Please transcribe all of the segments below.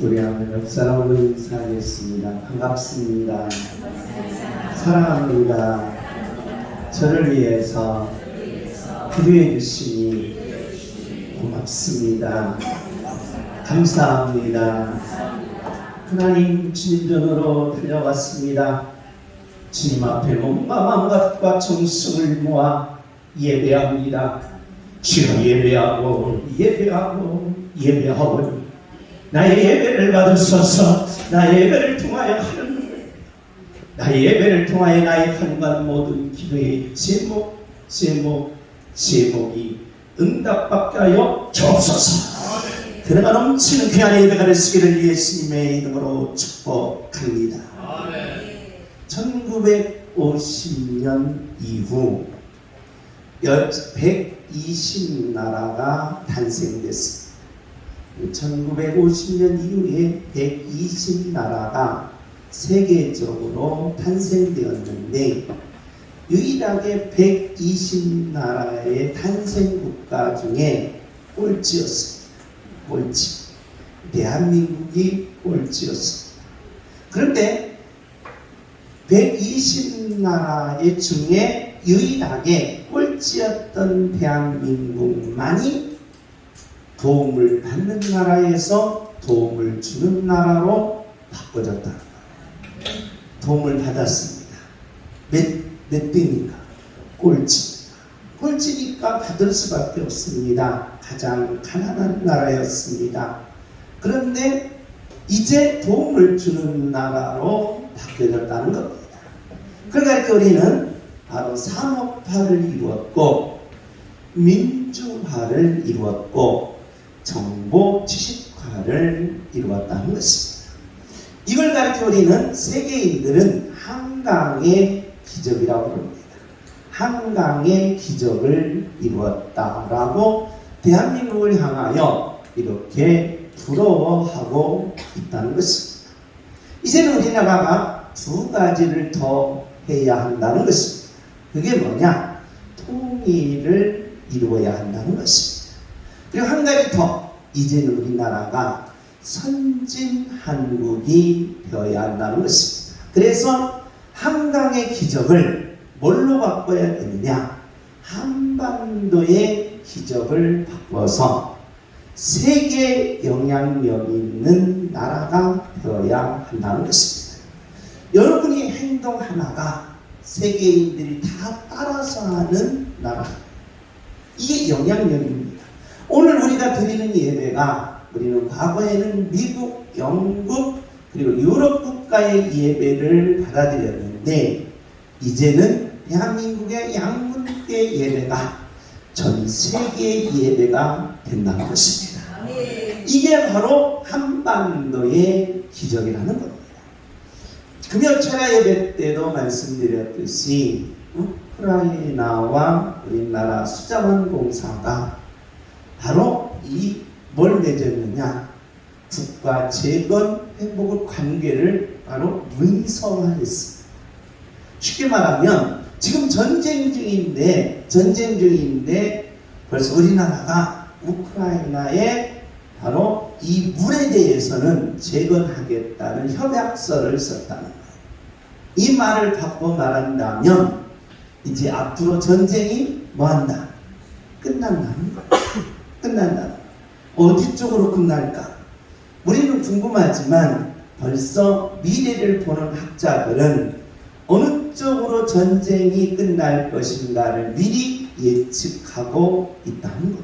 우리 아멘 옆사람으로 인사하겠습니다. 반갑습니다. 사랑합니다. 저를 위해서 기도해 주시니 고맙습니다. 감사합니다. 하나님 주님 전으로 달려왔습니다. 주님 앞에 몸과 마음과 정성을 모아 예배합니다. 주여 예배하고 나의 예배를 받으소서. 나의 예배를 통하여 나의 한간 모든 기도의 제목이 응답받게 하여 주옵소서. 그러나 넘치는 귀한 예배가 되시기를 예수님의 이름으로 축복합니다. 1950년 이후 120나라가 탄생됐습니다. 1950년 이후에 120나라가 세계적으로 탄생되었는데 유일하게 120나라의 탄생국가 중에 꼴찌였습니다. 꼴찌. 대한민국이 꼴찌였습니다. 그런데 120나라 중에 유일하게 꼴찌였던 대한민국만이 도움을 받는 나라에서 도움을 주는 나라로 바꿔졌다. 도움을 받았습니다. 몇 등인가? 꼴찌니까 받을 수밖에 없습니다. 가장 가난한 나라였습니다. 그런데 이제 도움을 주는 나라로 바뀌어졌다는 겁니다. 그러니까 우리는 바로 산업화를 이루었고 민주화를 이루었고 정보 지식화를 이루었다는 것입니다. 이걸 가르쳐 우리는 세계인들은 한강의 기적이라고 부릅니다. 한강의 기적을 이루었다라고 대한민국을 향하여 이렇게 부러워하고 있다는 것입니다. 이제는 우리나라가 두 가지를 더 해야 한다는 것입니다. 그게 뭐냐? 통일을 이루어야 한다는 것입니다. 그리고 한 가지 더, 이제는 우리나라가 선진 한국이 되어야 한다는 것입니다. 그래서 한강의 기적을 뭘로 바꿔야 되느냐? 한반도의 기적을 바꿔서 세계 영향력이 있는 나라가 되어야 한다는 것입니다. 여러분의 행동 하나가 세계인들이 다 따라서 하는 나라, 이게 영향력입니다. 오늘 우리가 드리는 예배가, 우리는 과거에는 미국, 영국, 그리고 유럽 국가의 예배를 받아들였는데 이제는 대한민국의 양문교회 예배가 전 세계의 예배가 된다는 것입니다. 이게 바로 한반도의 기적이라는 겁니다. 금요철야 예배 때도 말씀드렸듯이 우크라이나와 우리나라 수자원 공사가 바로 뭘 맺었느냐? 국가 재건 회복 관계를 바로 문서화했습니다. 쉽게 말하면 지금 전쟁 중인데 벌써 우리나라가 우크라이나에 바로 이 물에 대해서는 재건하겠다는 협약서를 썼다는 거예요. 이 말을 바꿔 말한다면 이제 앞으로 전쟁이 뭐한다? 끝난다는 거예요. 끝난다. 어디 쪽으로 끝날까? 우리는 궁금하지만 벌써 미래를 보는 학자들은 어느 쪽으로 전쟁이 끝날 것인가를 미리 예측하고 있다는 겁니다.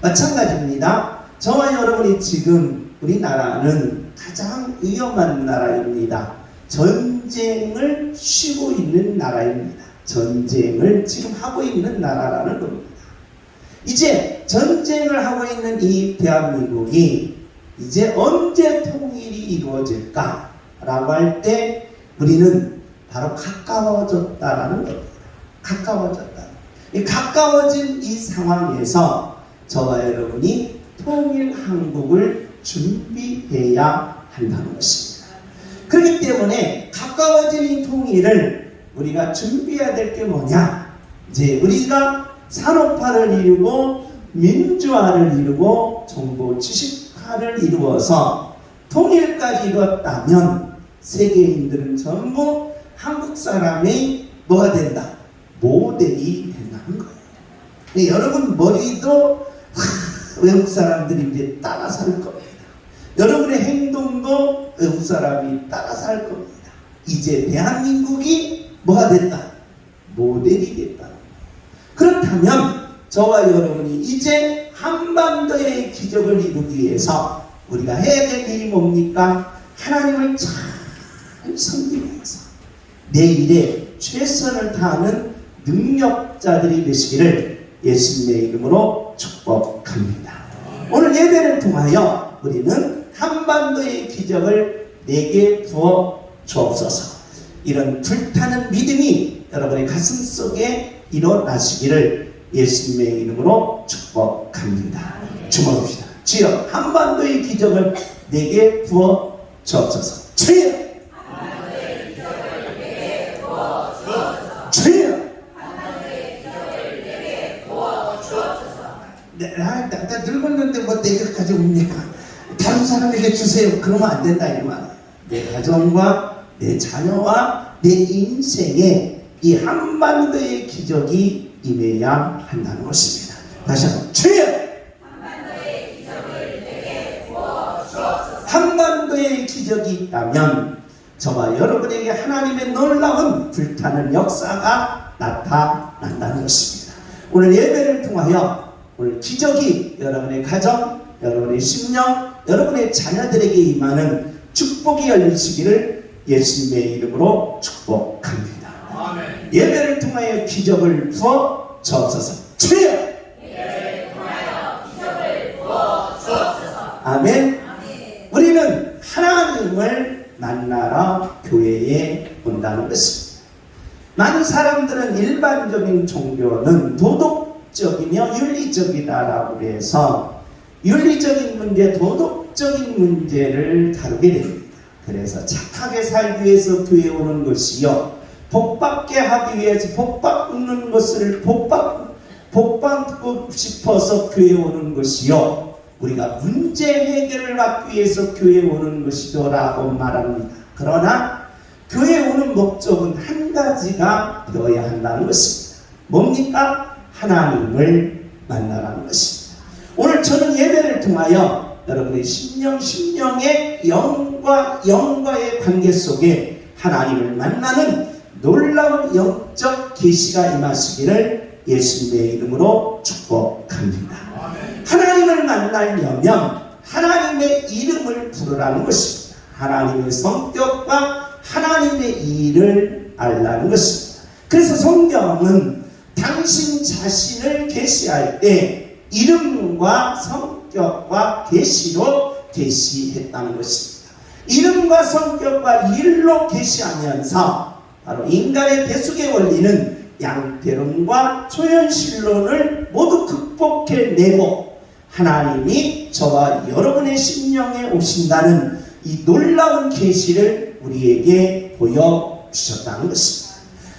마찬가지입니다. 저와 여러분이 지금 우리나라는 가장 위험한 나라입니다. 전쟁을 쉬고 있는 나라입니다. 전쟁을 지금 하고 있는 나라라는 겁니다. 이제 전쟁을 하고 있는 이 대한민국이 이제 언제 통일이 이루어질까? 라고 할 때 우리는 바로 가까워졌다라는 겁니다. 가까워졌다. 이 가까워진 이 상황에서 저와 여러분이 통일 한국을 준비해야 한다는 것입니다. 그렇기 때문에 가까워진 이 통일을 우리가 준비해야 될 게 뭐냐? 이제 우리가 산업화를 이루고 민주화를 이루고 정보 지식화를 이루어서 통일까지 이뤘다면 세계인들은 전부 한국 사람이 뭐가 된다? 모델이 된다는 거예요. 네, 여러분 머리도 외국 사람들이 이제 따라 살 겁니다. 여러분의 행동도 외국 사람이 따라 살 겁니다. 이제 대한민국이 뭐가 됐다? 모델이 됐다. 그렇다면 저와 여러분이 이제 한반도의 기적을 이루기 위해서 우리가 해야 될 일이 뭡니까? 하나님을 잘 섬기면서 내일에 최선을 다하는 능력자들이 되시기를 예수님의 이름으로 축복합니다. 오늘 예배를 통하여 우리는 한반도의 기적을 내게 부어 주옵소서. 이런 불타는 믿음이 여러분의 가슴 속에 일어나시기를 예수님의 이름으로 축복합니다. 주목합시다. 주여, 한반도의 기적을 내게 부어 주옵소서. 주여, 주여, 나 늙었는데 뭐 내가 가져옵니까? 다른 사람에게 주세요. 그러면 안 된다 이 말이에요. 내 가정과 내 자녀와 내 인생에 이 한반도의 기적이 임해야 한다는 것입니다. 다시 한번 주여! 한반도의 기적을 내게 부어 주옵소서. 한반도의 기적이 있다면 저와 여러분에게 하나님의 놀라운 불타는 역사가 나타난다는 것입니다. 오늘 예배를 통하여 오늘 기적이 여러분의 가정, 여러분의 심령, 여러분의 자녀들에게 임하는 축복이 열리시기를 예수님의 이름으로 축복합니다. 아멘. 예배를 통하여 기적을 부어 주옵소서. 주여! 예배를 통하여 기적을 부어 주옵소서. 아멘. 아멘. 우리는 하나님을 만나러 교회에 온다는 것입니다. 많은 사람들은 일반적인 종교는 도덕적이며 윤리적이다라고 해서 윤리적인 문제, 도덕적인 문제를 다루게 됩니다. 그래서 착하게 살기 위해서 교회에 오는 것이요, 복받게 하기 위해서 복받는 것을 복받고 싶어서 교회에 오는 것이요, 우리가 문제 해결을 받기 위해서 교회에 오는 것이더라고 말합니다. 그러나 교회에 오는 목적은 한 가지가 되어야 한다는 것입니다. 뭡니까? 하나님을 만나라는 것입니다. 오늘 저는 예배를 통하여 여러분의 심령의 영과의 관계 속에 하나님을 만나는 놀라운 영적 계시가 임하시기를 예수님의 이름으로 축복합니다. 하나님을 만나려면 하나님의 이름을 부르라는 것입니다. 하나님의 성격과 하나님의 일을 알라는 것입니다. 그래서 성경은 당신 자신을 계시할 때 이름과 성격과 계시로 계시했다는 것입니다. 이름과 성격과 일로 계시하면서 바로 인간의 대속의 원리는 양태론과 초현실론을 모두 극복해내고 하나님이 저와 여러분의 심령에 오신다는 이 놀라운 계시를 우리에게 보여주셨다는 것입니다.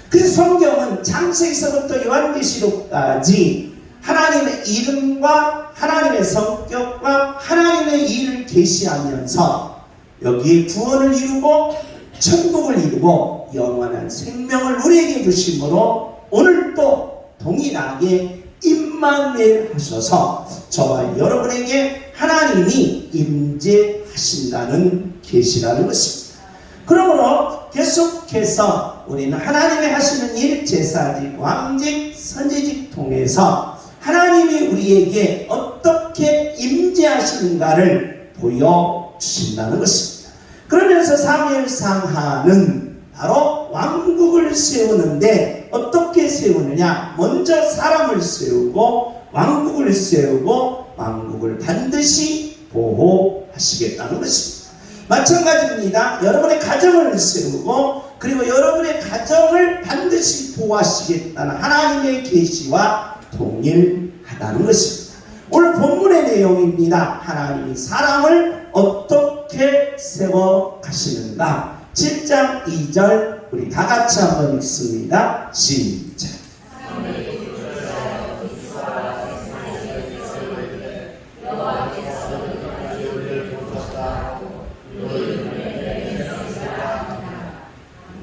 그래서 성경은 창세기서부터 요한계시록까지 하나님의 이름과 하나님의 성격과 하나님의 일을 계시하면서 여기에 구원을 이루고 천국을 이루고 영원한 생명을 우리에게 주심으로 오늘 또 동일하게 임마누엘 하셔서 저와 여러분에게 하나님이 임재하신다는 계시라는 것입니다. 그러므로 계속해서 우리는 하나님이 하시는 일, 제사직, 왕직, 선지직 통해서 하나님이 우리에게 어떻게 임재하시는가를 보여주신다는 것입니다. 그러면서 사무엘상하는 바로 왕국을 세우는데 어떻게 세우느냐? 먼저 사람을 세우고 왕국을 세우고 왕국을 반드시 보호하시겠다는 것입니다. 마찬가지입니다. 여러분의 가정을 세우고 그리고 여러분의 가정을 반드시 보호하시겠다는 하나님의 계시와 동일하다는 것입니다. 오늘 본문의 내용입니다. 하나님이 사람을 어떻게 세워 가시는가? 7장 2절 우리 다 같이 한번 읽습니다. 시작.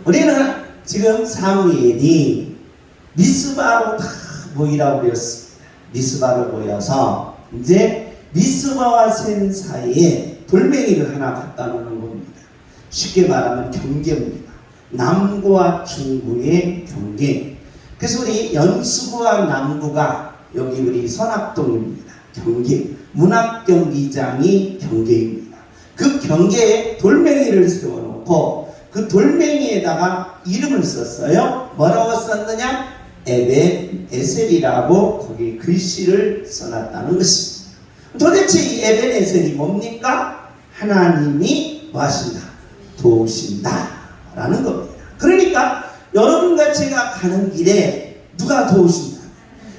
우리는 지금 사무엘이 미스바로 다 모이라고 그랬습니다. 미스바로 모여서 이제 미스바와 센 사이에 돌멩이를 하나 갖다 놓는 겁니다. 쉽게 말하면 경계입니다. 남구와 중구의 경계. 그래서 우리 연수구와 남구가 여기 우리 선악동입니다. 경계. 문학경기장이 경계입니다. 그 경계에 돌멩이를 세워놓고 그 돌멩이에다가 이름을 썼어요. 뭐라고 썼느냐? 에벤 에셀이라고 거기 글씨를 써놨다는 것입니다. 도대체 이 에벤 에셀이 뭡니까? 하나님이 뭐 하신다? 도우신다 라는 겁니다. 그러니까 여러분과 제가 가는 길에 누가 도우신다?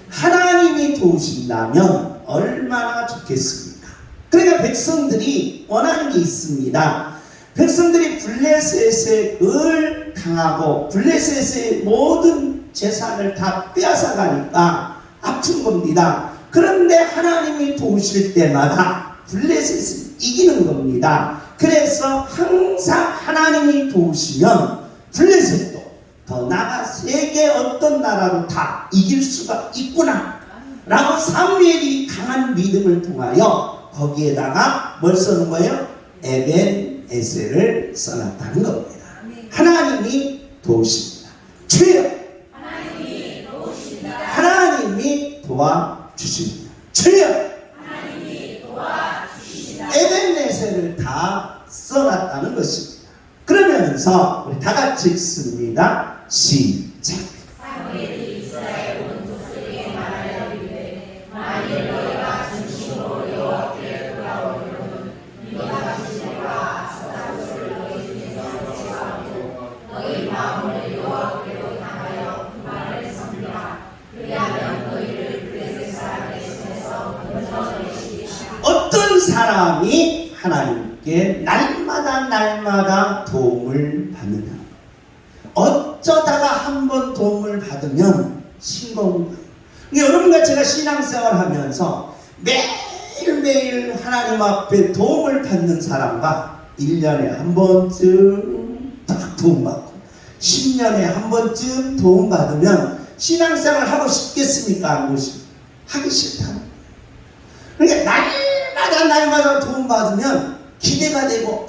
하나님이 도우신다면 얼마나 좋겠습니까? 그러니까 백성들이 원하는 게 있습니다. 백성들이 블레셋을 당하고 블레셋의 모든 재산을 다 빼앗아 가니까 아픈 겁니다. 그런데 하나님이 도우실 때마다 블레셋을 이기는 겁니다. 그래서 항상 하나님이 도우시면 블레셋도 더 나아가 세계 어떤 나라도 다 이길 수가 있구나 라고 사무엘이 강한 믿음을 통하여 거기에다가 뭘 써는 거예요? 에벤 에셀을 써놨다는 겁니다. 하나님이 도우십니다. 주여! 하나님이 도우십니다. 하나님이 도와주십니다. 주여! 하나님이 도와주십니다. 에벤 에셀을 다 써놨다는 것입니다. 그러면서 우리 다 같이 읽습니다. 시작. 사무엘이 이스라엘 온 족속에게 말하여 이르되 만일 너희가 진심으로 여호와께 돌아오려면 네가 당신과 사사롯을 너희 중에서 제거하고 너희 마음을 여호와께로 향하여 그만을 섬기라. 그리하면 너희를 블레셋 사람의 손에서 건져내시리라. 어떤 사람이 하나님께 날마다 도움을 받느냐? 어쩌다가 한번 도움을 받으면 싱거운 거예요. 여러분과 제가 신앙생활 하면서 매일매일 하나님 앞에 도움을 받는 사람과 1년에 한 번쯤 딱 도움받고 10년에 한 번쯤 도움받으면 신앙생활 하고 싶겠습니까? 안 하고 싶어요? 하기 싫다는 거예요. 그러니까 날마다 도움받으면 기대가 되고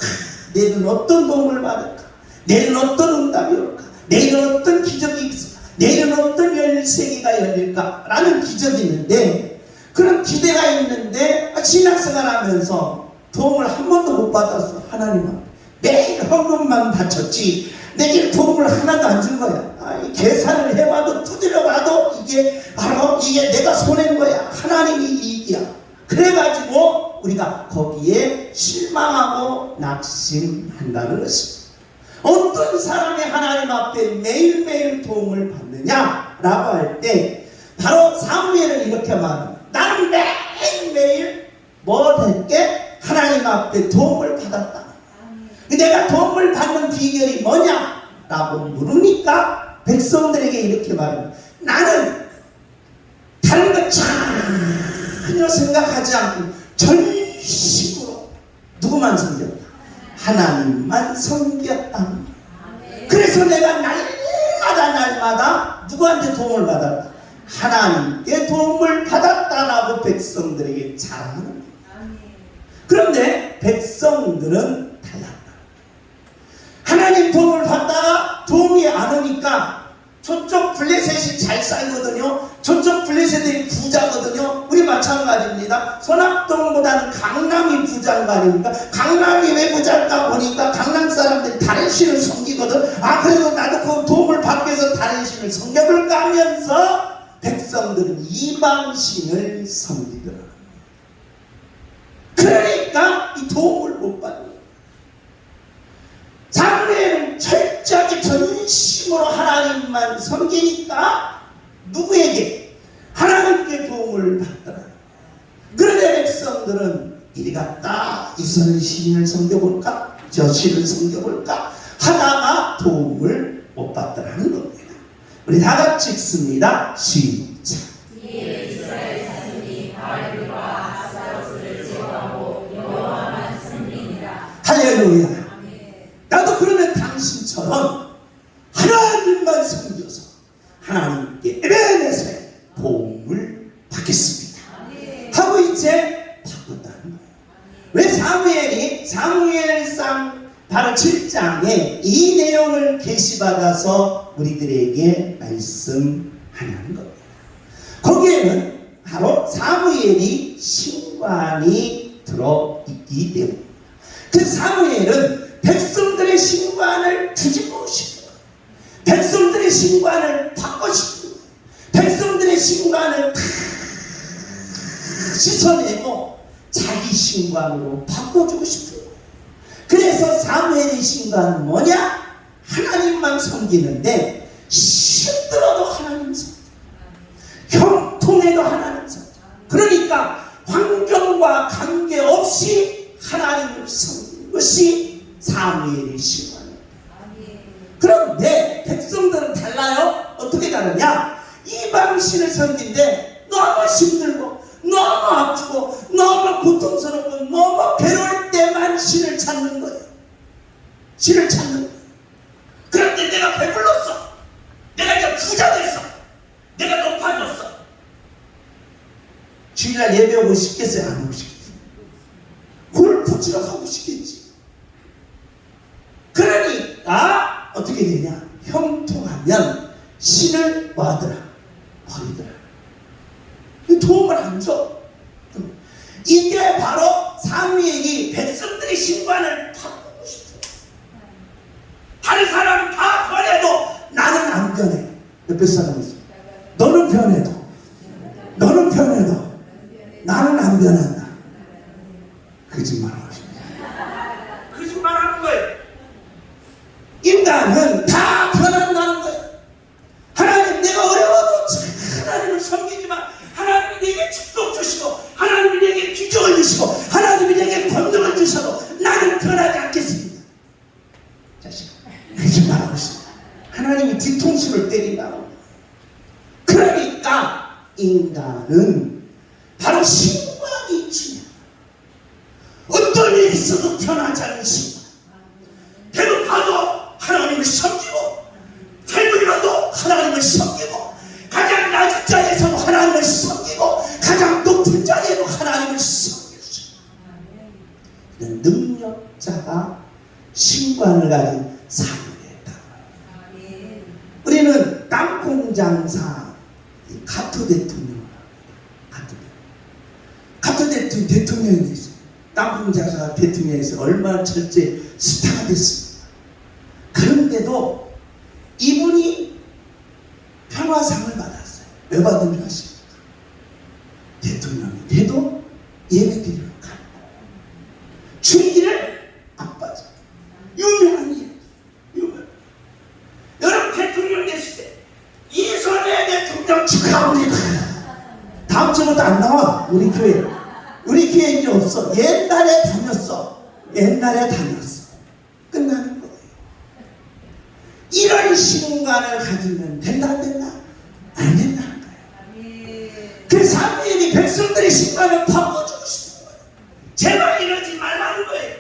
내일은 어떤 도움을 받을까? 내일은 어떤 응답이 올까? 내일은 어떤 기적이 있을까? 내일은 어떤 세계가 열릴까? 라는 기적이 있는데 그런 기대가 있는데 신학생활 하면서 도움을 한 번도 못 받았어. 하나님은 매일 헌금만 바쳤지 내게 도움을 하나도 안 준 거야. 계산을 해봐도 두드려봐도 이게 바로 이게 내가 손해인 거야. 하나님이 이익이야. 그래가지고 우리가 거기에 실망하고 낙심한다는 것입니다. 어떤 사람이 하나님 앞에 매일매일 도움을 받느냐라고 할 때 바로 사무엘은 이렇게 말합니다. 나는 매일매일 뭐 될게 하나님 앞에 도움을 받았다. 내가 도움을 받는 비결이 뭐냐라고 물으니까 백성들에게 이렇게 말합니다. 나는 다른 것 전혀 생각하지 않고 전심으로 누구만 섬겼다? 하나님만 섬겼다. 그래서 내가 날마다 누구한테 도움을 받았다? 하나님께 도움을 받았다라고 백성들에게 자랑하는 거예요. 그런데 백성들은 달랐다. 하나님 도움을 받다가 도움이 안 오니까 저쪽 블레셋이 잘 살거든요. 저쪽 블레셋이 부자거든요. 우리 마찬가지입니다. 선악동보다는 강남이 부자인 거 아닙니까? 강남이 왜 부자일까 보니까 강남 사람들이 다른 신을 섬기거든. 그래도 나도 그 도움을 받기 위해서 다른 신을 섬겨볼까 하면서 백성들은 이방 신을 섬기더라. 그러니까 이 도움을 못 받는 거예요. 사무엘은 철저하게 전심으로 하나님만 섬기니까 누구에게? 하나님께 도움을 받더라. 그런데 백성들은 이리 갔다 이 신을 섬겨볼까? 저 신을 섬겨볼까? 하다가 도움을 못 받더라는 겁니다. 우리 다 같이 읽습니다. 시작. 이스라엘 자손이 바알과 아스타로스를 제거하고 여호와만 섬기니라. 할렐루야. 나도 그러면 당신처럼 바로 7장에 이 내용을 계시받아서 우리들에게 말씀하는 겁니다. 거기에는 바로 사무엘이 신관이 들어있기 때문입니다. 그 사무엘은 백성들의 신관을 뒤집고 싶은 거예요. 백성들의 신관을 바꿔 싶은 거예요. 백성들의 신관을 다 씻어내고 자기 신관으로 바꿔주고 싶은 거예요. 그래서 사무엘의 신관은 뭐냐? 하나님만 섬기는데 힘들어도 하나님 섬기고 형통해도 하나님 섬기고, 그러니까 환경과 관계없이 하나님을 섬기는 것이 사무엘의 신관입니다. 그런데 백성들은 달라요. 어떻게 다르냐? 이방신을 섬기는데 너무 힘들고 너무 아프고 너무 고통스럽고 너무 괴로울 때만 신을 찾는 거예요. 신을 찾는 거예요. 그런데 내가 배불렀어, 내가 이제 부자 됐어, 내가 높아졌어, 주일날 예배 오고 싶겠어요? 안 오고 싶겠어요? 골프 치러 가고 싶겠지. 그러니까 어떻게 되냐? 형통하면 신을 뭐하더라? 버리더라. 도움을 안 줘. 이게 바로 사무엘이 백성들의 신관을 바꾸고 싶어. 다른 사람은 다 변해도 나는 안 변해. 옆에 사람이 있어. 너는 변해도 나는 안 변한다. 거짓말하고 싶어. 거짓말하는 거예요. 인간은 다 변한다는 거예요. 하나님, 내가 어려워도 하나님을 섬기지만 하나님이 내게 축복 주시고 하나님이 내게 기적을 주시고 하나님이 내게 권능을 주셔도 나는 변하지 않겠습니다. 자식아, 거짓말하고 있어. 하나님이 뒤통수를 때린다고. 그러니까 인간은 바로 신관이 중요해요. 어떤 일이 있어도 변하지 않는 신관. 배고파도 하나님을 섬기고 배불러도 하나님을 섬기고 가장 낮은 자리에서도 하나님을 섬기고 가장 높은 자리에도 하나님을 섬기죠. 이런 능력자가 신관을 가진 사람이었다. 우리는 땅콩장사 카토 대통령을 합니다. 카토 대통령이 있어요. 땅콩장사 대통령에서 얼마나 철저히 스타가 됐습니다. 그런데도 이분이 평화상을 받았어요. 왜 받은 줄 아십니까? 대통령이 돼도 예배드리러 가고 주일을 안 빠져. 유명한 일. 여러분, 대통령 됐을 때 이선배 대통령 축하합니다. 다음 주부터 안 나와. 우리 교회 이제 없어. 옛날에 다녔어. 끝나는 거예요. 이런 신관을 가지면 된다 안 된다? 안 된다는 거예요. 그래서 사무엘이 백성들의 신관을 바꿔주고 싶은 거예요. 제발 이러지 말라는 거예요.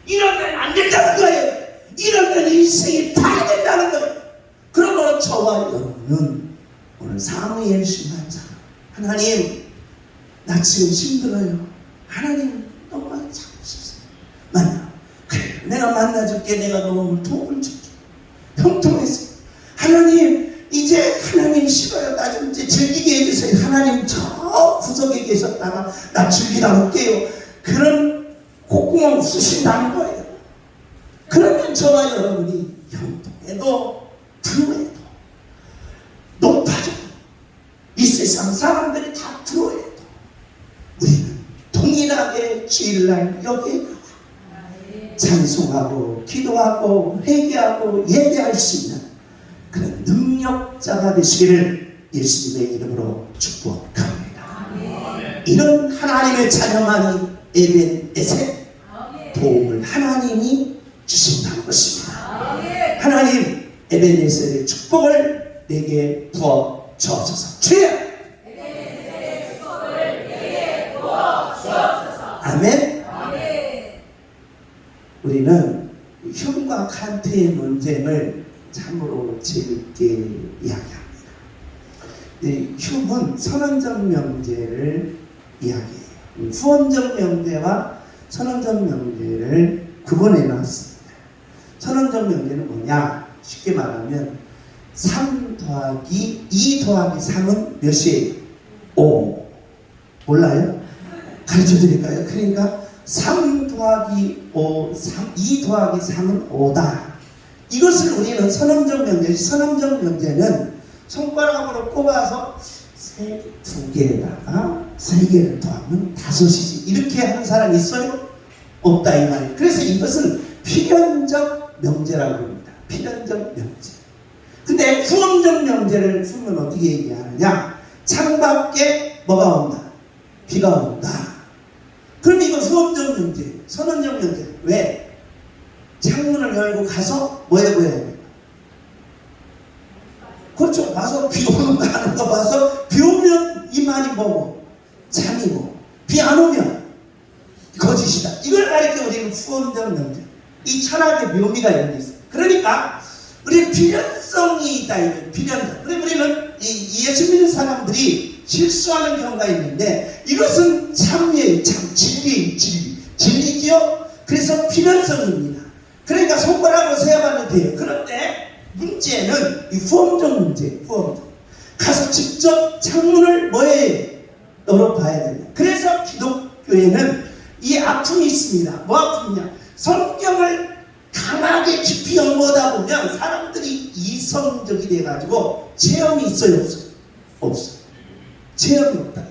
이러면 안 된다는 거예요. 이러면 인생이 파괴된다는 거예요. 그러므로 저와 여러분은 오늘 사무엘 신관처럼 하나님, 나 지금 힘들어요. 하나님, 너무 많이 찾고 싶습니다. 만나. 그래, 내가 만나줄게. 내가 너무 도움을 줄게. 형통해서 하나님, 이제 하나님 싫어요. 나 좀 이제 즐기게 해주세요. 하나님, 저 구석에 계셨다가 나 즐기다 올게요. 그런 콧구멍 쑤신다는 거예요. 그러면 저와 여러분이 형통해도 부러워해도 높아져도 이 세상 사람들이 다 부러워해도 우리는 동일하게 주일날 여기에 나와 찬송하고 기도하고 회개하고 예배할 수 있는 그런 능력자가 되시기를 예수님의 이름으로 축복합니다. 이런 하나님의 자녀만이 에벤에세 도움을 하나님이 주신다는 것입니다. 하나님, 에벤에셀의 축복을 내게 부어 주옵소서. 주여! 에벤에셀의 축복을 내게 부어 주옵소서. 아멘. 우리는 흉과 칸트의 논쟁을 참으로 재밌게 이야기합니다. 흉은 선언적 명제를 이야기해요. 후언적 명제와 선언적 명제를 구분해 놨습니다. 선언적 명제는 뭐냐? 쉽게 말하면 3 더하기 2 더하기 3은 몇이에요? 5. 몰라요? 가르쳐 드릴까요? 그러니까 3 더하기 5, 2 더하기 3은 5다. 이것을 우리는 선언적 명제, 선언적 명제는 손가락으로 꼽아서 2개에다가 3개를 더하면 5이지. 이렇게 하는 사람이 있어요? 없다 이 말이에요. 그래서 이것은 필연적 명제라고 합니다. 필연적 명제. 근데 후엄적 명제를 풀면 어떻게 얘기하느냐? 창밖에 뭐가 온다? 비가 온다. 그럼 이거 후엄적 명제, 선언적 명제. 왜? 창문을 열고 가서 뭐 해보여야 돼? 그렇죠. 와서 비 오는 거 하는 거 봐서 비 오면 이 말이 뭐고? 잠이고. 비 안 오면 거짓이다. 이걸 가리켜 우리는 후엄적 명제. 이 철학의 묘미가 여기 있어요. 그러니까 우리는 필연성이 있다. 필연성. 그래서 우리는 이 예수 믿는 사람들이 실수하는 경우가 있는데 이것은 참이에요. 참. 진리예요. 진리지요? 그래서 필연성입니다. 그러니까 손가락으로 세어가면 돼요. 그런데 문제는 이 후엄적 문제, 후엄적. 가서 직접 창문을 뭐에 열어봐야 된다. 그래서 기독교에는 이 아픔이 있습니다. 뭐 아픔이냐? 성경을 강하게 깊이 연구하다 보면 사람들이 이성적이 돼가지고 체험이 있어요, 없어요? 없어요. 체험이 없다.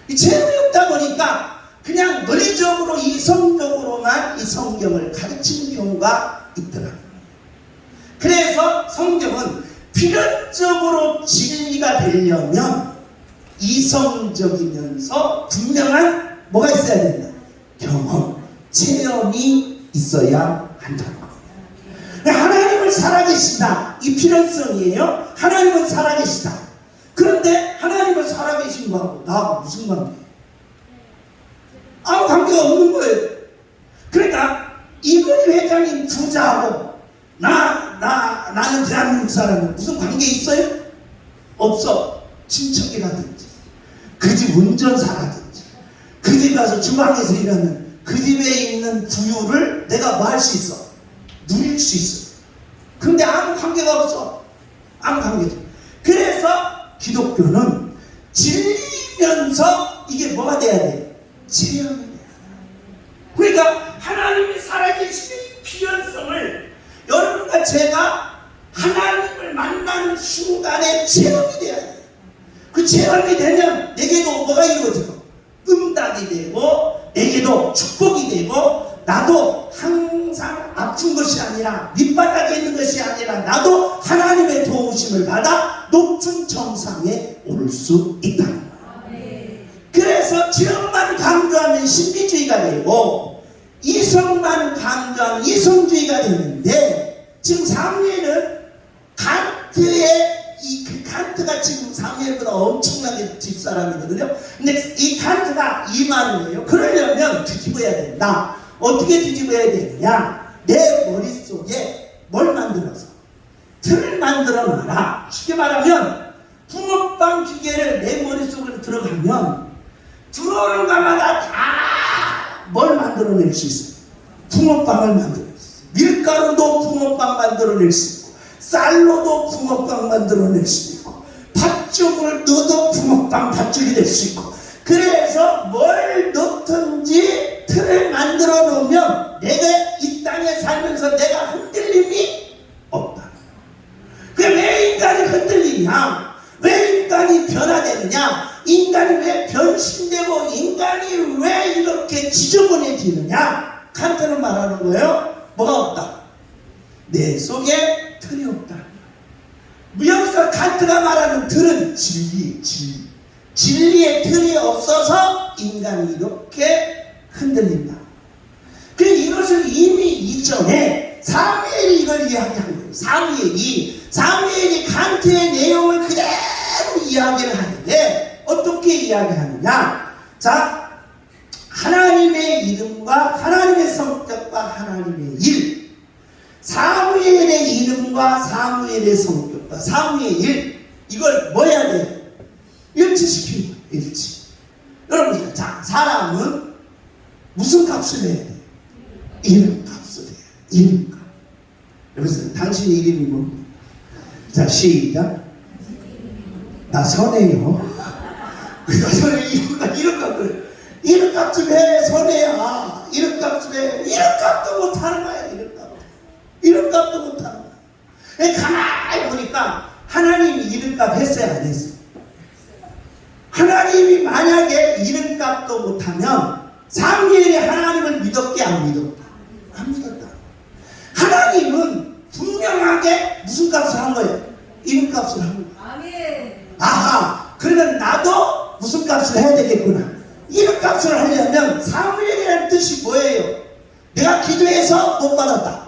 이 체험이 없다 보니까 그냥 논리적으로 이성적으로만 이 성경을 가르치는 경우가 있더라고요. 그래서 성경은 필연적으로 진리가 되려면 이성적이면서 분명한 뭐가 있어야 된다? 경험, 체험이 있어야 한다는 거예요. 하나님은 살아계신다. 이 필연성이에요. 하나님은 살아계시다. 그런데 하나님은 살아계신 거하고 나하고 무슨 관계예요? 아무 관계가 없는 거예요. 그러니까 이건희 회장님 부자하고 나는 대한민국 사람은 무슨 관계 있어요? 없어. 친척이라든지 그 집 운전사라든지 그 집 가서 주방에서 일하는 그 집에 있는 부유를 내가 뭐 할 수 있어? 누릴 수 있어. 근데 아무 관계가 없어. 아무 관계죠. 그래서 기독교는 진리면서 이게 뭐가 돼야 돼? 체험이 돼야 돼. 그러니까 하나님이 살아계시는 필연성을 여러분과 제가 하나님을 만나는 순간에 체험이 돼야 돼. 그 체험이 되면 내게도 뭐가 이루어지고 응답이 되고 내게도 축복이 되고 나도 항상 아픈 것이 아니라 밑바닥에 있는 것이 아니라 나도 하나님의 도우심을 받아 높은 정상에 오를 수 있다. 그래서 체험만 강조하면 신비주의가 되고 이성만 강조하면 이성주의가 되는데 지금 사무엘은 칸트가 지금 사무엘보다 엄청나게 뒷사람이거든요. 근데 이 칸트가 이 말이에요. 그러려면 뒤집어야 된다. 어떻게 뒤집어야 되느냐? 내 머릿속에 뭘 만들어서? 틀을 만들어 놔라. 쉽게 말하면 붕어빵 기계를 내 머릿속으로 들어가면 들어오는 것마다 다 뭘 만들어낼 수 있어요? 붕어빵을 만들어낼 수 있어요. 밀가루도 붕어빵 만들어낼 수 있고 쌀로도 붕어빵 만들어낼 수 있고 팥죽을 넣어도 붕어빵 팥죽이 될 수 있고 그래서 뭘 넣든지 틀을 만들어 놓으면 내가 이 땅에 살면서 내가 흔들림이 없다. 그게 왜 인간이 흔들리냐? 왜 인간이 변화되느냐? 인간이 왜 변신되고 인간이 왜 이렇게 지저분해지느냐? 칸트는 말하는 거예요. 뭐가 없다? 내 속에 틀이 없다. 여기서 칸트가 말하는 틀은 진리의 틀이 없어서 인간이 이렇게 흔들린다. 그래서 이것을 이미 이전에 사무엘이 이걸 이야기한 거예요. 사무엘이 칸트의 내용을 그대로 이야기를 하는데 어떻게 이야기하느냐? 자, 하나님의 이름과 하나님의 성격과 하나님의 일, 사무엘의 이름과 사무엘의 성격과 사무엘의 일, 이걸 뭐 해야 돼요? 일치시키는 거예요. 일치. 여러분, 자, 사람은 무슨 값을 해야 돼요? 이름값을 해요. 이름값. 여기서 당신 이름이 뭐? 자, 시작. 나 선해요. 나 선해. 이름값 좀 해, 선해야. 이름값 좀 해. 이름값도 못하는 거야, 이름값도 못하는 거야. 가만히 보니까 하나님이 이름값 했어야 안 했어? 하나님이 만약에 이름값도 못하면 사무엘이 하나님을 믿었게 안 믿었다? 안 믿었다. 하나님은 분명하게 무슨 값을 한 거예요? 이름값을 한 거예요. 아멘. 아하, 그러면 나도 무슨 값을 해야 되겠구나. 이름값을 하려면 사무엘이라는 뜻이 뭐예요? 내가 기도해서 못 받았다,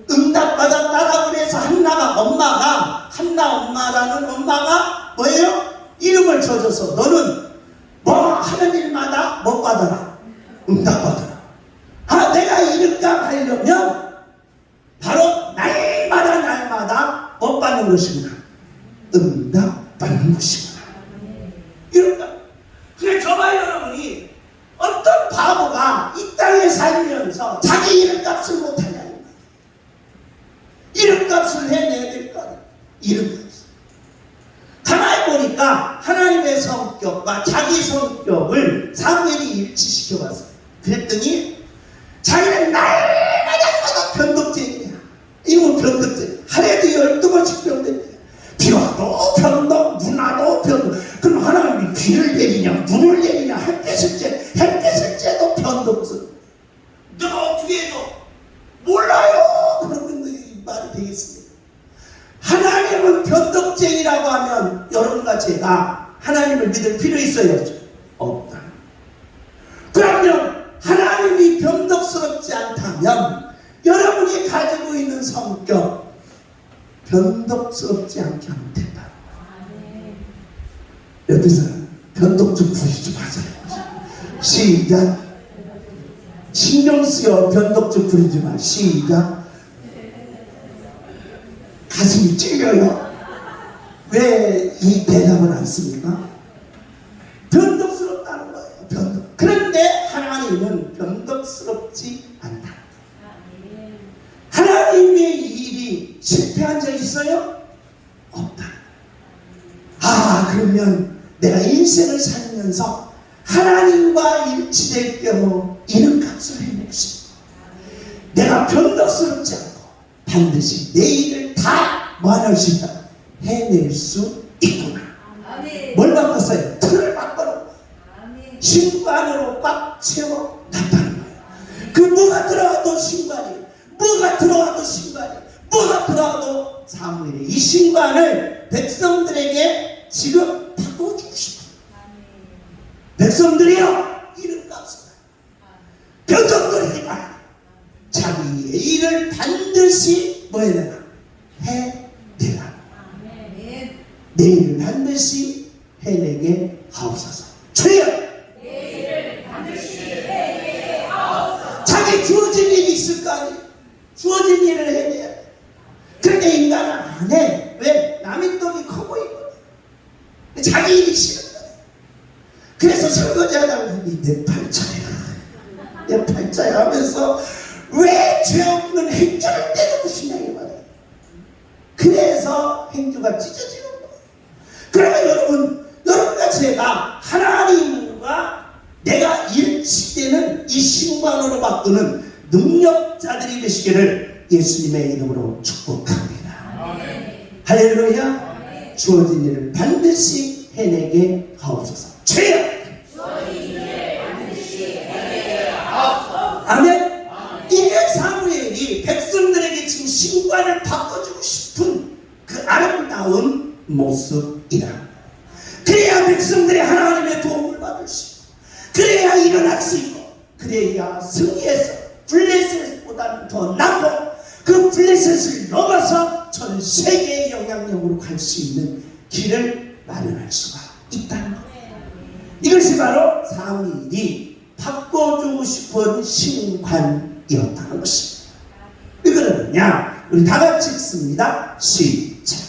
응답받았다라고 해서 한나 엄마라는 엄마가 뭐예요? 이름을 줘줘서 너는 뭐 하는 일마다 못 받아라, 응답받아라. 내가 이름값 하려면 바로 날마다 못 받는 것이구나, 응답받는 것이구나. 이름값. 그래, 저와 여러분이 어떤 바보가 이 땅에 살면서 자기 이름값을 못하냐는 거예요. 이름값을 해내야 될 거 아니에요. 이름값. 가만히 보니까 하나님의 성격과 자기 성격을 사무엘이 일치시켜봤어요. 그랬더니 자기는 날마다 변덕쟁이야. 이거 변덕쟁이. 하루에도 12번씩 변덕쟁이. 비 와도 변덕, 눈 와도 변덕. 그럼 하나님이 비를 내리냐, 눈을 내리냐, 햇빛을 쬐도 변덕스. 내가 어떻게 해도 몰라요. 그러면 말이 되겠습니다. 하나님은 변덕쟁이라고 하면 여러분과 제가 하나님을 믿을 필요 있어요, 없어요? 없다. 그러면 하나님이 변덕스럽지 않다면 여러분이 가지고 있는 성격 변덕스럽지 않게 하면 된다. 옆에서 변덕 좀 부리지 마세요. 시작. 신경 쓰여 변덕 좀 부리지 마. 시작. 가슴이 찔려요. 왜 이 대답을 안 씁니까? 변덕스럽다는 거예요. 변덕. 그런데 하나님은 변덕스럽지 않다. 하나님의 일이 실패한 적 있어요? 없다. 그러면 내가 인생을 살면서 하나님과 일치될 경우 이름값을 해낼 수 있고, 내가 변덕스럽지 않고 반드시 내 일을 다 뭐할 수 있다? 해낼 수 있구나. 아멘. 뭘 바꿨어요? 틀을 바꿔놓은 거예요. 아멘. 신관으로 꽉 채워놨다는 거예요. 그 뭐가 들어가도 신관이, 뭐가 들어가도 신관이, 뭐가 들어가도 사무엘이 이 신관을 백성들에게 지금 바꿔주고 싶어요. 백성들이여, 이름값을 변덕거리지 마. 자기의 일을 반드시 뭐 해내라? 해내라. 내 일을 반드시 해내게 하옵소서. 주여! 내 일을 반드시 해내게 하옵소서. 자기 주어진 일이 있을 거 아니에요. 주어진 일을 해내야 돼. 그런데 인간은 안 해. 왜? 남의 떡이 커 보이거든. 자기 일이 싫은 거야. 그래서 설거지 하다가 내 팔자야, 내 팔자야 하면서 왜 죄 없는 행주를 때리고 싶냐 이 말이야. 그래서 행주가 찢어지는 거야. 그러면 여러분과 제가 하나님과 내가 일치되는 이 신관으로 바꾸는 능력자들이 되시기를 예수님의 이름으로 축복합니다. 아멘. 할렐루야. 아멘. 주어진 일을 반드시 해내게 하옵소서. 주여! 주어진 일을 반드시 해내게 하옵소서. 아멘. 이게 사무엘이 백성들에게 지금 신관을 바꿔주고 싶은 그 아름다운 모습이라. 그래야 백성들이 하나님의 도움을 받을 수 있고, 그래야 일어날 수 있고, 그래야 승리해서 블레셋보다는 더 낫고 그 블레셋을 넘어서 전 세계의 영향력으로 갈 수 있는 길을 마련할 수가 있다는 거예요. 이것이 바로 사무엘이 바꿔주고 싶은 신관이었다는 것입니다. 왜 그러느냐? 우리 다 같이 읽습니다. 시작.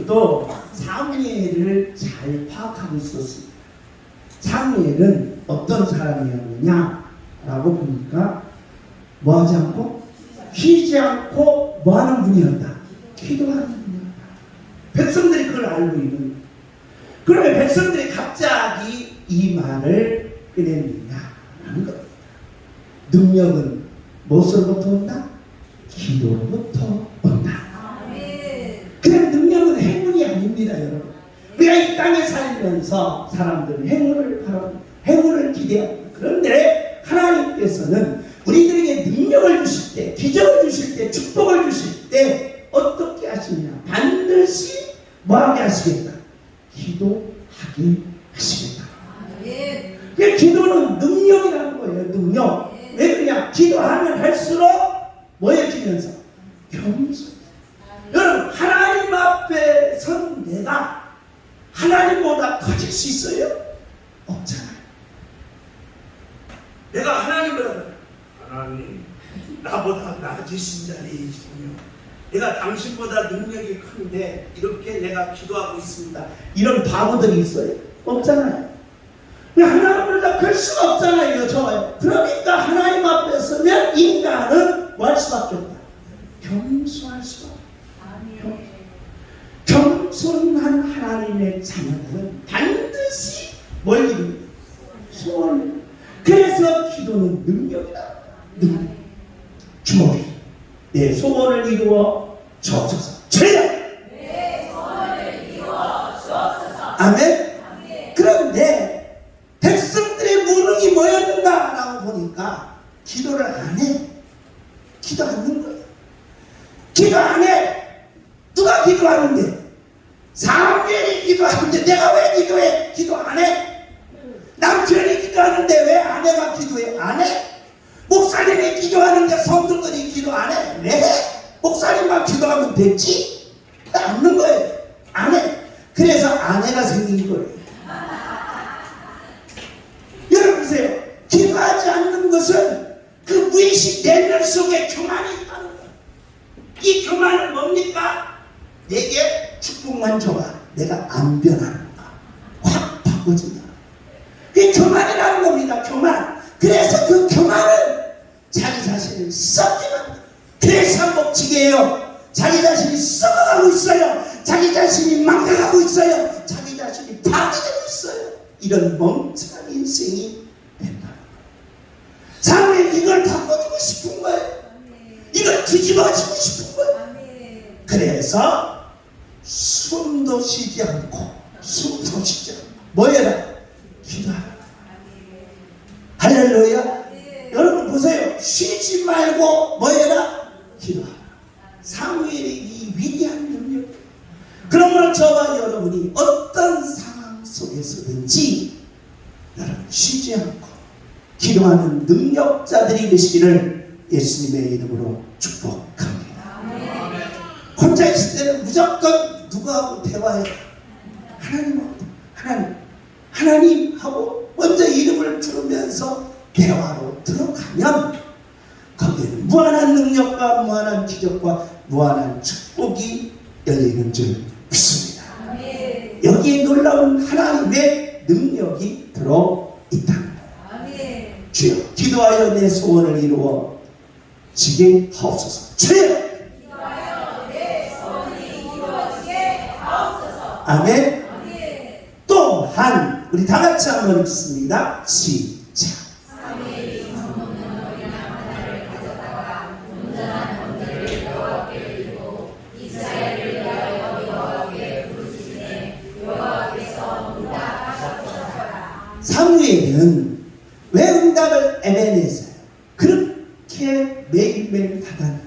다윗도 사무엘을 잘 파악하고 있었습니다. 사무엘은 어떤 사람이었느냐라고 보니까 뭐하지 않고 쉬지 않고 뭐하는 분이었다. 기도하는 분이었다. 백성들이 그걸 알고 있는 거예요. 그러면 백성들이 갑자기 이 말을 꺼냈느냐라는 겁니다. 능력은 무엇으로부터 온다? 기도로부터 온다. 그냥 능력은 행운이 아닙니다, 여러분. 우리가 이 땅에 살면서 사람들은 행운을 바랍니다. 행운을 기대합니다. 그런데 하나님께서는 우리들에게 능력을 주실 때, 기적을 주실 때, 축복을 주실 때 어떻게 하시느냐? 반드시 뭐하게 하시겠다? 기도하게 하시겠다. 그 기도는 능력이라는 거예요. 능력. 왜 그러냐? 기도하면 할수록 뭐해지면서 겸손. 여러분, 하나님 앞에 선 내가 하나님보다 커질 수 있어요? 없잖아요. 내가 하나님보다 하나님 나보다 나으신 자리에 있으며 내가 당신보다 능력이 큰데 이렇게 내가 기도하고 있습니다. 이런 바보들이 있어요? 없잖아요. 하나님보다 클 수가 없잖아요. 저요. 그러니까 하나님 앞에 서면 인간은 뭐 할 수밖에 없다. 겸손할 수밖에 없다. 겸손한 하나님의 자녀들은 반드시 뭘 이룹니다. 소원을. 그래서 기도는 능력이다. 능력. 주먹이 내 소원을 이루어 주옵소서. 주여! 내 소원을 이루어 주옵소서. 아멘. 그런데 백성들의 무능이 뭐였는가라고 보니까 기도를 안 해. 기도 안 하는 거예요. 기도 안 해. 누가 기도하는데? 사무엘이 기도하는데 내가 왜 기도해? 기도 안 해? 남편이 기도하는데 왜 아내가 기도해? 안 해? 목사님이 기도하는데 성도들이 기도 안 해? 왜 해? 목사님만 기도하면 됐지? 않는 거예요. 안 해. 그래서 아내가 생긴 거예요. 여러분 보세요. 기도하지 않는 것은 그 무의식 내면 속에 교만이 있다는 거예요. 이 교만은 뭡니까? 내게 축복만 줘봐. 내가 안 변하는가. 확 바꿔준다. 그게 교만이라는 겁니다. 교만. 그래서 그 교만은 자기 자신을 썩기만. 그래서 목칙이에요. 자기 자신이 썩어가고 있어요. 자기 자신이 망가가고 있어요. 자기 자신이 파괴되고 있어요. 이런 멍청한 인생이 된다. 사람은 이걸 바꿔주고 싶은 거예요. 이걸 뒤집어지고 싶은 거예요. 그래서 숨도 쉬지 않고 뭐 해라? 기도하라. 할렐루야. 여러분 보세요. 쉬지 말고 뭐 해라? 기도하라. 사무엘의 이 위대한 능력. 그러므로 저와 여러분이 어떤 상황 속에서든지 여러분 쉬지 않고 기도하는 능력자들이 되시기를 예수님의 이름으로 축복합니다. 혼자 있을 때는 무조건 누구하고 대화해요? 하나님하고 먼저 이름을 부르면서 대화로 들어가면 거기에는 무한한 능력과 무한한 기적과 무한한 축복이 열리는 줄 믿습니다. 여기에 놀라운 하나님의 능력이 들어있다. 주여, 기도하여 내 소원을 이루어 지게 하옵소서. 주여! 아멘. 또한 우리 다 같이 한번 읽습니다. 시작. 사무엘은 왜 응답을 애매했어요? 그렇게 매일매일 받았느냐?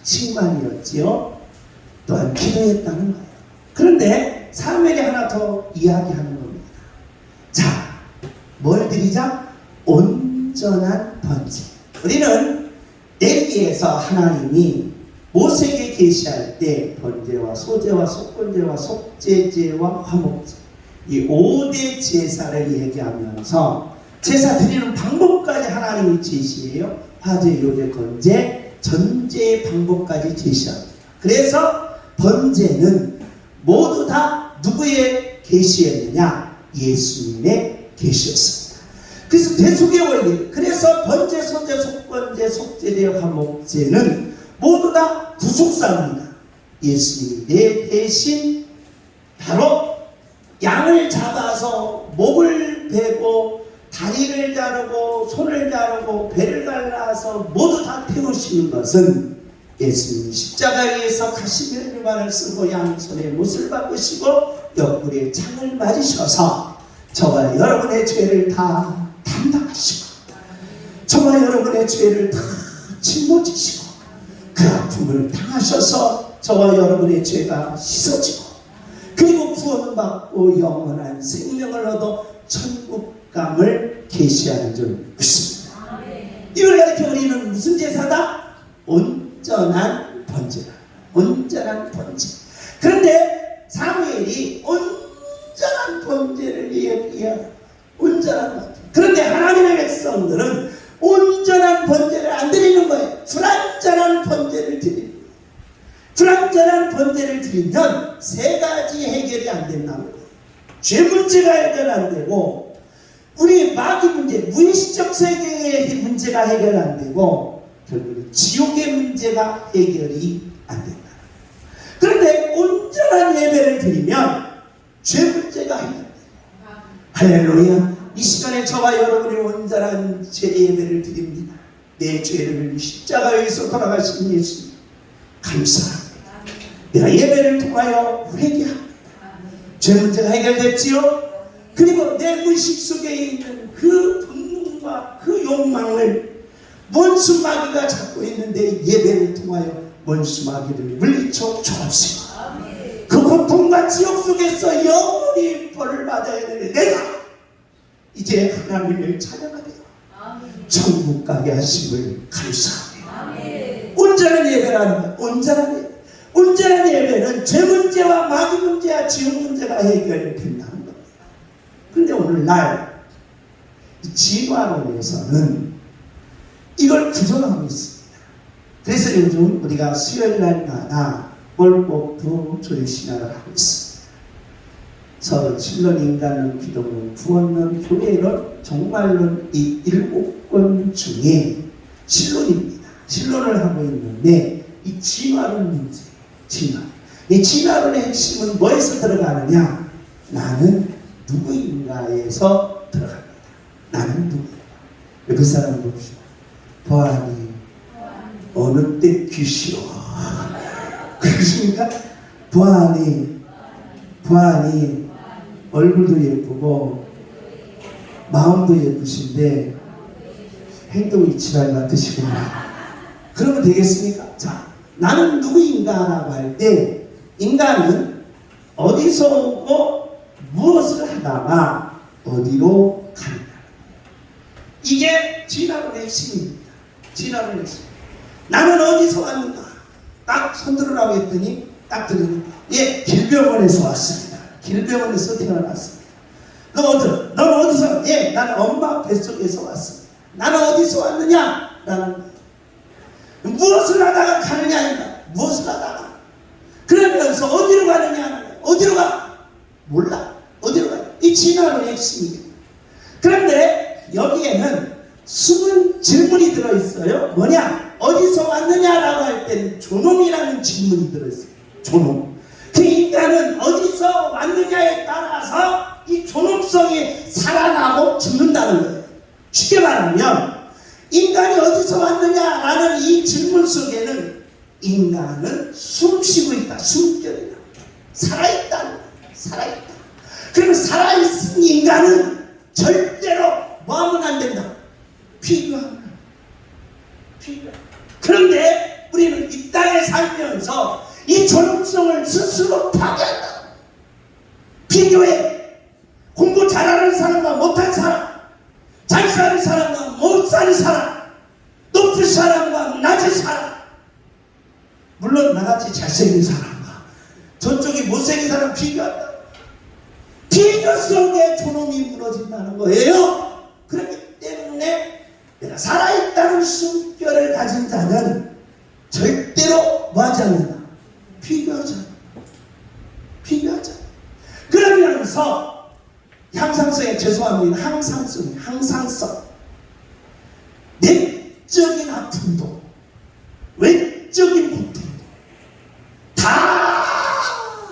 칭찬이었지요. 또한 기도했다는 거예요. 그런데 사무엘이 하나 더 이야기하는 겁니다. 자, 뭘 드리자? 온전한 번제. 우리는 레위기에서 하나님이 모세에게 계시할 때 번제와 소제와 속건제와 속죄제와 화목제 이 5대 제사를 얘기하면서 제사 드리는 방법까지 하나님이 제시해요. 화제, 요제, 건제, 전제의 방법까지 제시합니다. 그래서 번제는 모두 다 누구의 계시였느냐? 예수님의 계시였습니다. 그래서 대속의 원리, 그래서 번제, 소제, 속번제, 속죄제, 화목제는 모두 다 구속사입니다. 예수님이 내 대신 바로 양을 잡아서 목을 베고 다리를 자르고 손을 자르고 배를 갈라서 모두 다 태우시는 것은 예수님이 십자가에서 가시면 유관을 쓰고 양손에 못을 바꾸시고 옆구리에 창을 맞으셔서 저와 여러분의 죄를 다 담당하시고 저와 여러분의 죄를 다 짊어지시고 그 아픔을 당하셔서 저와 여러분의 죄가 씻어지고 그리고 구원을 받고 영원한 생명을 얻어 천국감을 계시하는 줄 믿습니다. 이걸 가르쳐 우리는 무슨 제사다? 온전한 번제라. 온전한 번제. 그런데 사무엘이 온전한 번제를 이야기해요. 온전한 번제. 그런데 하나님의 백성들은 온전한 번제를 안 드리는 거예요. 불완전한 번제를 드리는 거예요. 불완전한 번제를 드리면 세 가지 해결이 안 된다는 거예요. 죄 문제가 해결 안 되고 우리 마귀 문제, 무의식적 세계의 문제가 해결 안 되고 결국은 지옥의 문제가 해결이 안 된다. 그런데 온전한 예배를 드리면 죄 문제가 해결돼요. 할렐루야. 이 시간에 저와 여러분이 온전한 죄 예배를 드립니다. 내 죄를 십자가에서 돌아가신 예수님 감사합니다. 내가 예배를 통하여 회개합니다. 죄 문제가 해결됐지요? 그리고 내 무의식 속에 있는 그 분노와 그 욕망을 원수 마귀가 잡고 있는데 예배를 통하여 원수 마귀를 물리쳐 주옵시고 그 고통과 지옥 속에서 영원히 벌을 받아야 되는 내가 이제 하나님을 찬양하며 천국 가게 하심을 감사합니다. 온전한 예배라는 것, 온전한 예배. 온전한 예배는 죄 문제와 마귀 문제와 지옥 문제가 해결된다는 겁니다. 그런데 오늘날 진화론에서는 이걸 부정하고 있습니다. 그래서 요즘 우리가 수요일날마다 월곡부 조유신학을 하고 있습니다. 서로 신론, 인간론, 기독론, 구원론, 교회론, 종말론 이 7권 중에 신론입니다. 신론을 하고 있는데 이 진화론 문제, 진화. 이 진화론의 핵심은 뭐에서 들어가느냐? 나는 누구인가에서 들어갑니다. 나는 누구인가? 그 사람 봅시다. 보아니 어느 때 귀시오. 그렇습니까? 보아니 얼굴도 예쁘고 마음도 예쁘신데 행동이 지랄 같으시구나. 그러면 되겠습니까? 자, 나는 누구인가라고 할 때 인간은 어디서 오고 무엇을 하다가 어디로 가는가. 이게 진화론의 핵심입니다. 진화론의 핵심. 나는 어디서 왔는가? 딱 손들으라고 했더니 딱 들으니 예, 길병원에서 왔습니다. 길병원에서 태어났습니다. 넌 어디서? 예, 나는 엄마 뱃속에서 왔습니다. 나는 어디서 왔느냐? 나는 무엇을 하다가 가느냐입니다. 무엇을 하다가. 그러면서 어디로 가느냐? 어디로 가? 몰라. 어디로 가? 이 진화론의 핵심입니다. 그런데 여기에는 숨은 질문이 들어있어요. 뭐냐? 어디서 왔느냐라고 할 때는 존엄이라는 질문이 들어있어요. 존엄. 그 인간은 어디서 왔느냐에 따라서 이 존엄성이 살아나고 죽는다는 거예요. 쉽게 말하면 인간이 어디서 왔느냐라는 이 질문 속에는 인간은 숨쉬고 있다. 숨결이다. 살아있다. 살아있다. 그러면 살아있은 인간은 절대로 뭐하면 안 된다. 피규어하면. 그런데 우리는 이 땅에 살면서 이 존엄성을 스스로 파괴한다. 비교해. 공부 잘하는 사람과 못한 사람, 잘 사는 사람과 못 사는 사람, 높은 사람과 낮은 사람, 물론 나같이 잘생긴 사람과 저쪽이 못생긴 사람 비교한다. 비교 속에 존엄이 무너진다는 거예요. 그렇기 때문에 내가 살아있다는 숨결을 가진 자는 절대로 뭐하지 않는다. 비교하지 않는다. 아픔도 외적인 고통도 다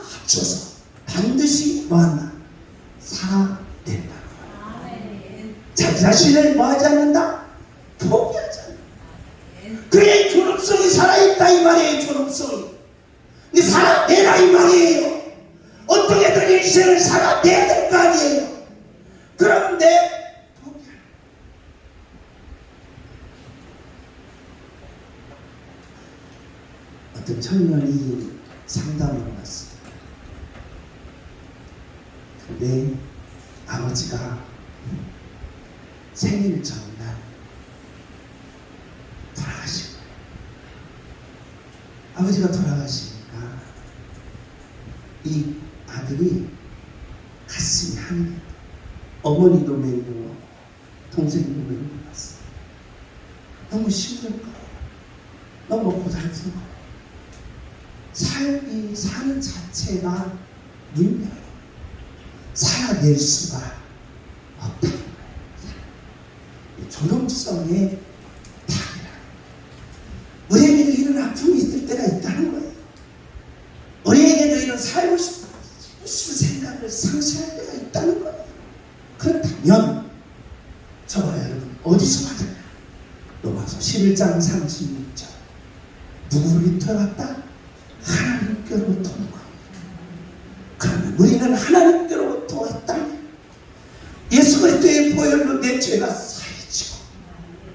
합쳐서 반드시 뭐한다? 살아낸다. 자기 자신을 뭐하지 않는다? 포기하지 않는다. 그의 존엄성이 살아있다 이 말이에요. 존엄성이. 근데 살아내라 이 말이에요. 어떻게든 인생을 살아내야 될 거 아니에요. 그런데 포기하라. 어떤 청년이 상담을 왔어요. 근데 아버지가 생일 전날 돌아가신 거예요. 아버지가 돌아가시니까 이 아들이 가슴이 한이 어머니도 맹고 동생도 맹고났어요. 너무 힘든 거예요. 너무 고달픈 거예요. 삶이 사는 자체가 문명이에요. 살아낼 수가 없다는 거예요. 존엄성의 타이라. 우리에게도 이런 아픔이 있을 때가 있다는 거예요. 우리에게도 이런 살고 싶은 생각을 상실할 때가 있다는 거예요. 그렇다면 저와 여러분 어디서 받을까? 로마서 11장 36절 누구로부터 왔다? 하나님께로부터 온 겁니다. 그러면 우리는 하나님께로부터 왔다. 예수 그리스도의 보혈로 내 죄가 사해지고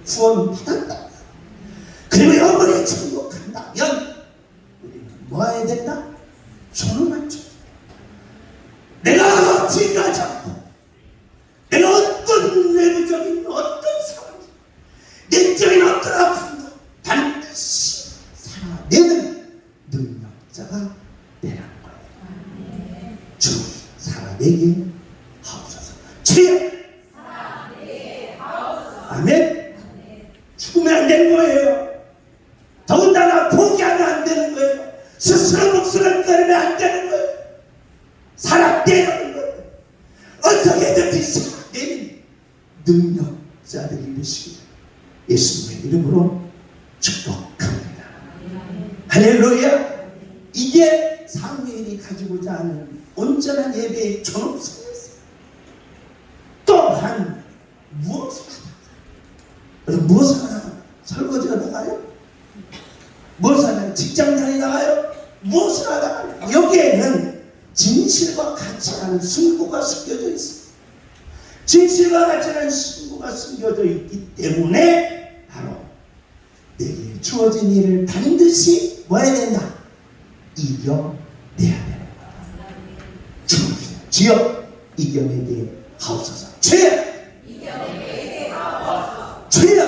구원받았다. 그리고 영원히 천국한다면 우리는 뭐 해야 된다? 존엄한 존재. 내가 진하지 않고 내가 어떤 외부적인 어떤 상황 내적인 어떤 아픔도 반드시 살아내는 능력자가 되라는 거예요. 주 살아내게 하옵소서. 주여 아멘. 죽으면 안 되는 거예요. 더군다나 포기하면 안 되는 거예요. 스스로 목숨을 끊으면 안 되는 거예요. 살아내는 거예요. 어떻게든지 살아내는 능력자들이 되시기를 예수님의 이름으로 축복합니다. 할렐루야. 이게 사무엘이 가지고자 하는 온전한 예배의 존엄성이었어요. 또한 무엇을 하다가 무엇을 하다가 설거지가 나가요? 무엇을 하다가 직장장이 나가요? 무엇을 하다가 여기에는 진실과 가치라는 승부가 숨겨져 있어요. 진실과 가치라는 승부가 숨겨져 있기 때문에 바로 내게 주어진 일을 반드시 뭐 해야 된다? 이겨내야 된다. 주여 이겨내게 하옵소서. 주여 이겨내게 하옵소서. 주여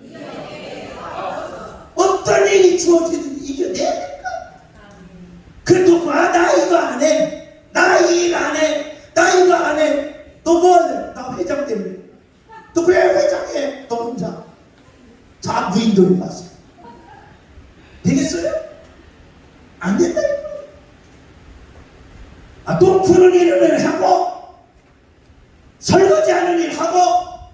이겨내게 하옵소서. 어떤 일이 주어지든 이겨내야 될까? 그래도 나 이거 안 해. 나 이 일 안 해. 나 이거 안 해. 너 뭐 할래? 나 회장 때문에. 너 그래 회장해. 너 혼자. 자 무인도에 가서. 되겠어요? 안 된다. 똥 푸는 일을 하고 설거지하는 일 하고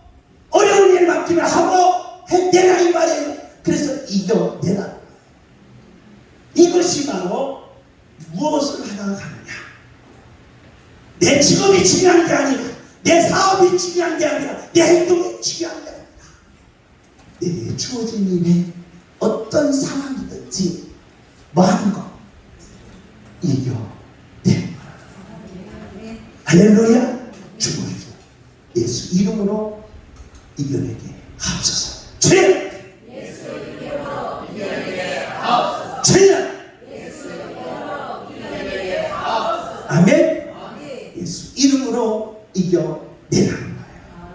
어려운 일 맡기면 하고 해내라 이 말이에요. 그래서 이겨내라. 이것이 바로 무엇을 하다가 가느냐. 내 직업이 중요한 게 아니라 내 사업이 중요한 게 아니라 내 행동이 중요한 게 아니라 내게 주어진 일에 어떤 상황이든지 뭐 하는 거 이겨내는 거라. 할렐루야. 주님 예수 이름으로 이겨내게 하옵소서. 주여 예수 이름으로 이겨내게 하옵소서. 주여 예수 이름으로 이겨내게 하옵소서. 아멘. 예수 이름으로 이겨내라는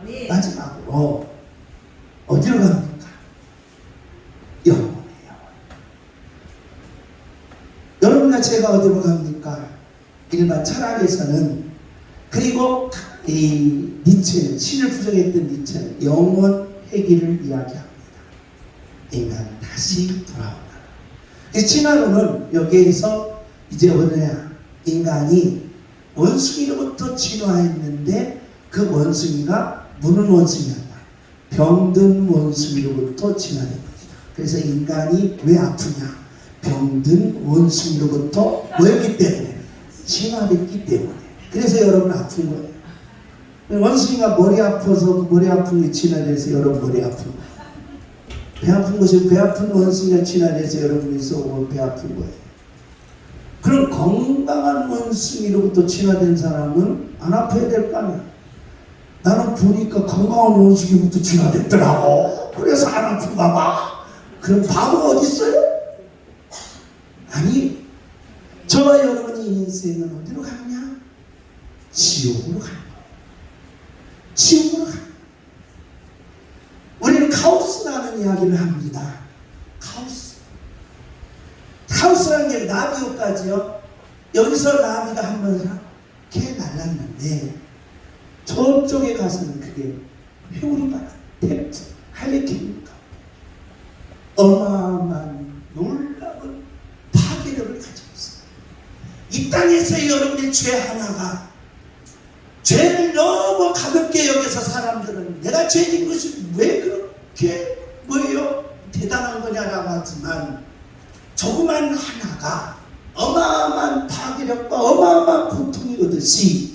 거예요. 마지막으로 어디로 갑니까? 영혼이에요. 여러분과 제가 어디로 갑니까? 일반 철학에서는 그리고 이 니체는 신을 부정했던 니체는 영원 회귀를 이야기합니다. 인간 다시 돌아온다. 진화론은 여기에서 이제 뭐냐 인간이 원숭이로부터 진화했는데 그 원숭이가 무는 원숭이였다. 병든 원숭이로부터 진화된 것이다. 그래서 인간이 왜 아프냐? 병든 원숭이로부터 뭐였기 때문에? 진화됐기 때문에. 그래서 여러분 아픈 거예요. 원숭이가 머리 아파서 머리 아픈 게 진화돼서 여러분 머리 아픈 거예요. 배 아픈 것이 배 아픈 원숭이가 진화돼서 여러분이 쏘고 배 아픈 거예요. 그럼 건강한 원숭이로부터 진화된 사람은 안 아파야 될 거 아니야. 나는 보니까 건강한 원숭이부터 진화됐더라고. 그래서 안 아픈가 봐. 그럼 바보가 어디 있어요? 아니, 저와 여러분의 인생은 어디로 가느냐? 지옥으로 가는 거예요. 지옥으로 가는 거예요. 우리는 카오스라는 이야기를 합니다. 카오스. 카오스라는 게 나비효까지요. 여기서 나비가 한번 이렇게 날랐는데 저쪽에 가서는 그게 회오리바람, 태풍, 할리케인인가 어마어마한 놀라운 파괴력을 가지고 있어요. 이 땅에서 여러분의 죄 하나가 죄를 너무 가볍게 여겨서 사람들은 내가 죄진 것이 왜 그렇게 뭐예요? 대단한 거냐라고 하지만 조그만 하나가 어마어마한 파괴력과 어마어마한 고통이 오듯이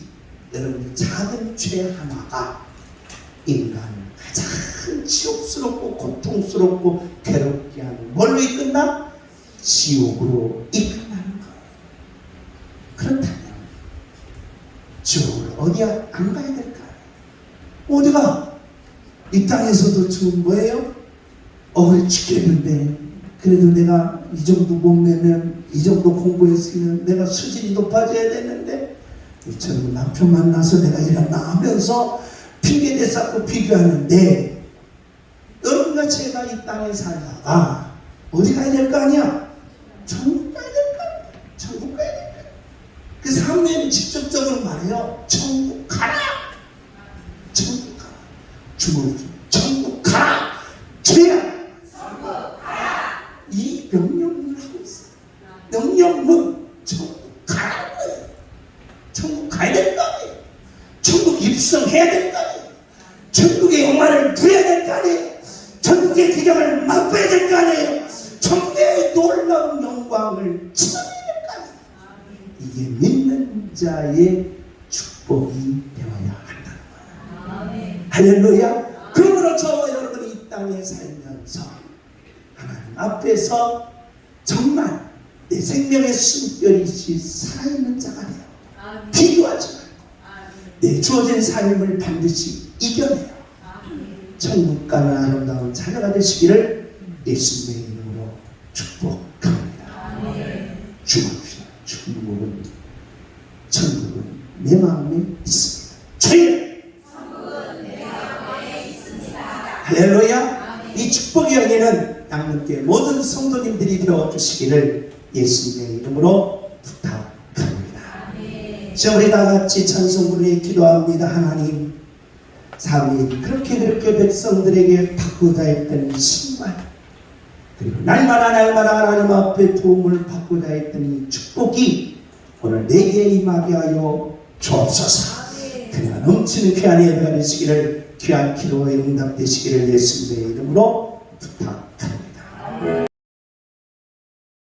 여러분의 작은 죄 하나가 인간을 가장 지옥스럽고 고통스럽고 괴롭게 하는 뭘로 이끈다? 지옥으로 이끈다는 거예요. 그렇다면 지옥을 어디야? 안 가야 될까? 어디가? 이 땅에서도 지금 뭐예요? 억울해 죽겠는데 그래도 내가 이 정도 몸매면 이 정도 공부했으면 내가 수준이 높아져야 되는데 이처럼 남편 만나서 내가 일어나 하면서 핑계대 쌓고 비교하는데 여러분과 제가 이 땅에 살다가 어디 가야 될 거 아니야? 천국 가야 될 거 아니야? 천국 가야 될 거 아니야? 그래서 하나님은 직접적으로 말해요. 천국 가라! 천국 가라! 주먹 천국 가라! 죄야! 천국 가라. 이 명령문을 하고 있어요. 명령문 천국 가라는 거예요. 천국 가야 될 거 아니에요. 천국 입성해야 될 거 아니에요. 천국의 영광을 누려야 될 거 아니에요. 천국의 기적을 맛봐야 될 거 아니에요. 천국의 놀라운 영광을 지켜야 될 거 아니에요. 이게 믿는 자의 축복이 되어야 한다는 거예요. 할렐루야. 그러므로 저와 여러분이 이 땅에 살면서 하나님 앞에서 정말 내 생명의 숨결이시 살아있는 자가 되어 비교하지 말고 내 주어진 삶을 반드시 이겨내요. 천국 가는 아름다운 자녀가 되시기를 예수님의 이름으로 축복합니다. 주옵시다. 천국은 내 마음에 있습니다. 주님! 천국은 내 마음에 있습니다. 할렐루야! 이 축복의 영예는 양문교회 모든 성도님들이 되어주시기를 예수님의 이름으로 부탁합니다. 자, 우리 다같이 찬송부를 기도합니다. 하나님, 사무엘이 그렇게 백성들에게 받고자 했던 신발, 그리고 날마다 하나님 앞에 도움을 받고자 했던 이 축복이 오늘 내게 임하게 하여 주옵소서. 그가 넘치는 귀한 예배가 되시기를, 귀한 기도의 응답되시기를 예수님의 이름으로 부탁합니다.